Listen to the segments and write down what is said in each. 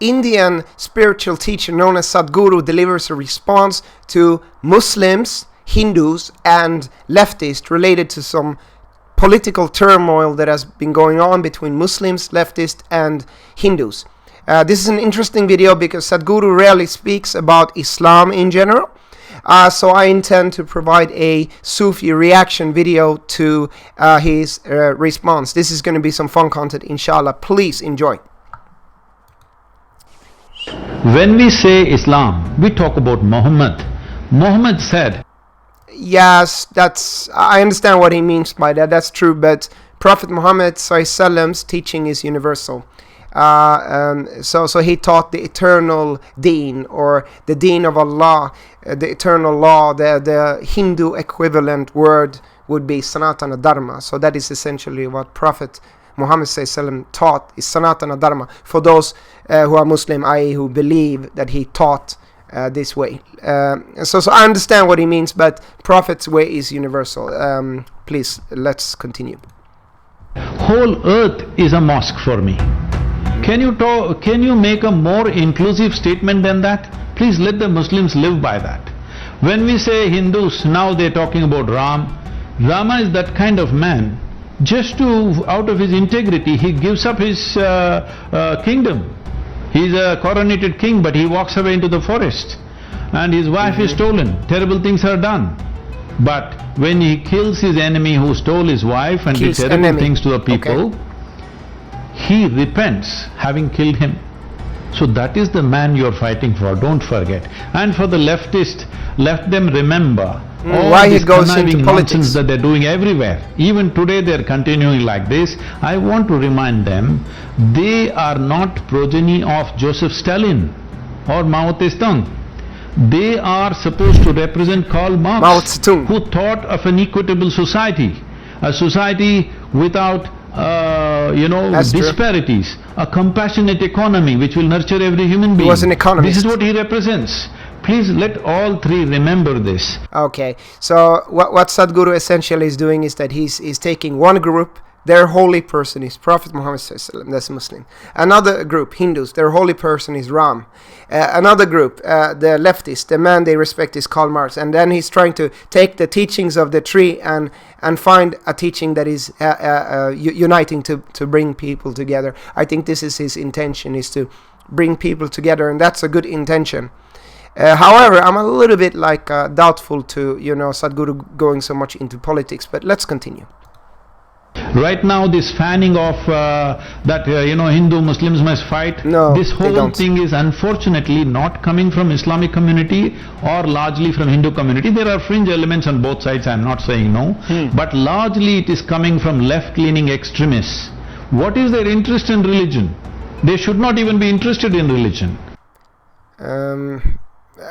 Indian spiritual teacher known as Sadhguru delivers a response to Muslims, Hindus, and leftists related to some political turmoil that has been going on between Muslims, leftists, and Hindus. This is an interesting video because Sadhguru rarely speaks about Islam in general. So I intend to provide a Sufi reaction video to his response. This is going to be some fun content, inshallah. Please enjoy. When we say Islam, we talk about Muhammad. Muhammad said, yes, I understand what he means by that. That's true, but Prophet Muhammad Sallallahu teaching is universal. So he taught the eternal deen, or the deen of Allah, the eternal law. The Hindu equivalent word would be Sanatana Dharma. So that is essentially what Prophet Muhammad Sallallahu taught, is Sanatana Dharma. For those who are Muslim, i.e. who believe that he taught this way. So I understand what he means, but Prophet's way is universal. Please, let's continue. whole earth is a mosque for me. Can you make a more inclusive statement than that? Please let the Muslims live by that. When we say Hindus, now they're talking about Ram. Rama is that kind of man. Just out of his integrity, he gives up his kingdom. He's a coronated king, but he walks away into the forest. And his wife is stolen, terrible things are done. But when he kills his enemy who stole his wife and did terrible things to the people, he repents having killed him. So that is the man you're fighting for, don't forget. And for the leftist, let them remember all this conniving nonsense that they're doing everywhere. Even today they're continuing like this. I want to remind them, they are not progeny of Joseph Stalin or Mao Tse-tung. They are supposed to represent Karl Marx, who thought of an equitable society, a society without disparities, a compassionate economy which will nurture every human being. He was an economist. This is what he represents. Please let all three remember this. Okay, so what Sadhguru essentially is doing is that he's taking one group, their holy person is Prophet Muhammad ﷺ, that's Muslim. Another group, Hindus, their holy person is Ram. Another group, the leftists, the man they respect is Karl Marx. And then he's trying to take the teachings of the tree and find a teaching that is uniting to bring people together. I think this is his intention, is to bring people together, and that's a good intention. However, I'm a little bit doubtful to Sadhguru going so much into politics, but let's continue. Right now this fanning of Hindu Muslims must fight, this whole thing is unfortunately not coming from Islamic community or largely from Hindu community. There are fringe elements on both sides, I'm not saying no, but largely it is coming from left-leaning extremists. What is their interest in religion? They should not even be interested in religion.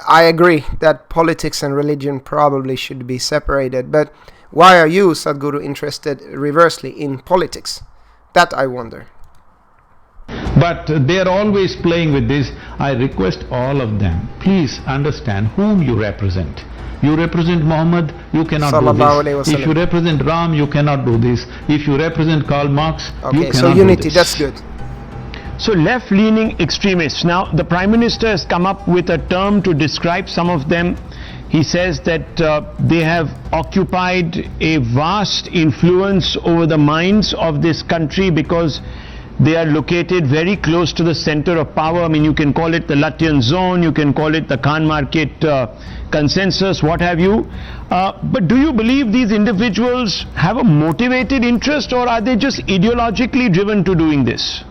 I agree that politics and religion probably should be separated, but why are you, Sadhguru, interested reversely in politics? That I wonder. But they are always playing with this. I request all of them, please understand whom you represent. You represent Muhammad, you cannot do this. If you represent Ram, you cannot do this. If you represent Karl Marx, you cannot so unity, do this. That's good. So left-leaning extremists. Now the Prime Minister has come up with a term to describe some of them. He says that they have occupied a vast influence over the minds of this country because they are located very close to the center of power. I mean, you can call it the Latvian zone, you can call it the Khan market consensus, what have you. But do you believe these individuals have a motivated interest, or are they just ideologically driven to doing this?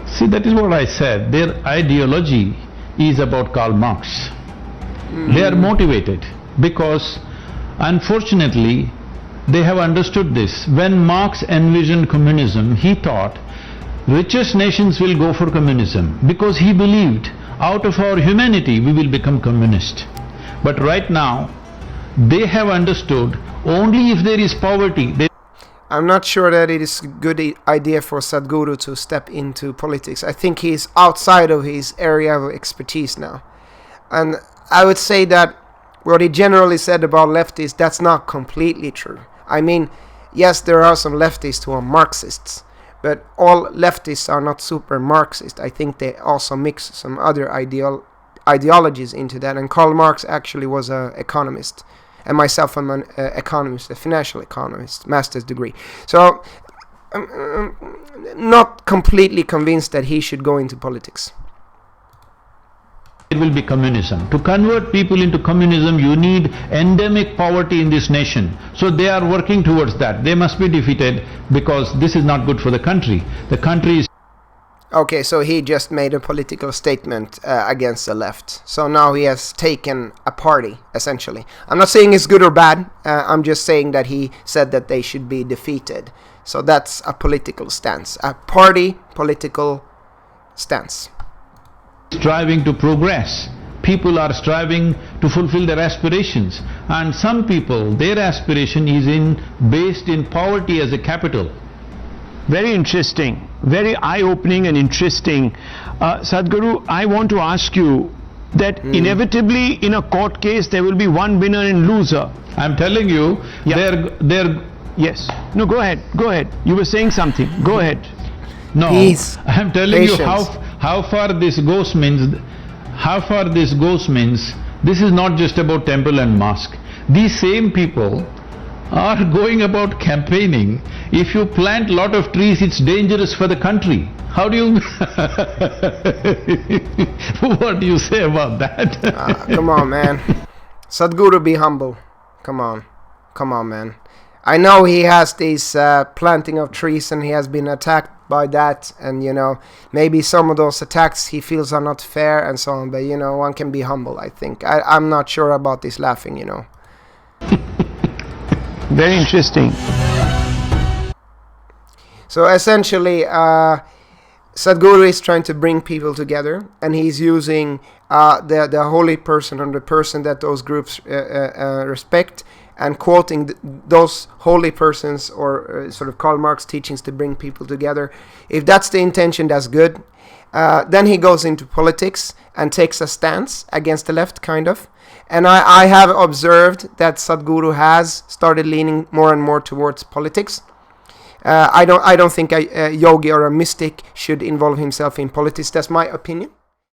See, that is what I said. Their ideology is about Karl Marx. They are motivated because, unfortunately, they have understood this. When Marx envisioned communism, he thought richest nations will go for communism because he believed out of our humanity we will become communist. But right now, they have understood only if there is poverty. I'm not sure that it is a good idea for Sadhguru to step into politics. I think he's outside of his area of expertise now. And I would say that what he generally said about leftists, that's not completely true. I mean, yes, there are some leftists who are Marxists, But all leftists are not super Marxist. I think they also mix some other ideologies into that. And Karl Marx actually was an economist. And myself, I'm an economist, a financial economist, master's degree. So I'm not completely convinced that he should go into politics. It will be communism. To convert people into communism, you need endemic poverty in this nation. So they are working towards that. They must be defeated because this is not good for the country. The country is... Okay, so he just made a political statement against the left. So now he has taken a party, essentially. I'm not saying it's good or bad. I'm just saying that he said that they should be defeated. So that's a political stance. A party political stance. Striving to progress. People are striving to fulfill their aspirations. And some people, their aspiration is based in poverty as a capital. Very interesting, very eye-opening and interesting. Sadhguru, I want to ask you that inevitably in a court case there will be one winner and loser. I'm telling you, they're... Yes. No, go ahead, go ahead. You were saying something. Go ahead. No, Peace. I'm telling Patience. you how far this goes means, this is not just about temple and mosque. These same people are going about campaigning. If you plant lot of trees, it's dangerous for the country. How do you... What do you say about that? Come on, man. Sadhguru, be humble. Come on. Come on, man. I know he has these planting of trees and he has been attacked by that, and you know, maybe some of those attacks he feels are not fair and so on, but you know, one can be humble, I think. I'm not sure about this laughing, you know. Very interesting. So essentially, Sadhguru is trying to bring people together, and he's using the holy person or the person that those groups respect, and quoting those holy persons or sort of Karl Marx teachings to bring people together. If that's the intention, that's good. Then he goes into politics and takes a stance against the left, kind of. And I have observed that Sadhguru has started leaning more and more towards politics. I don't think a yogi or a mystic should involve himself in politics. That's my opinion.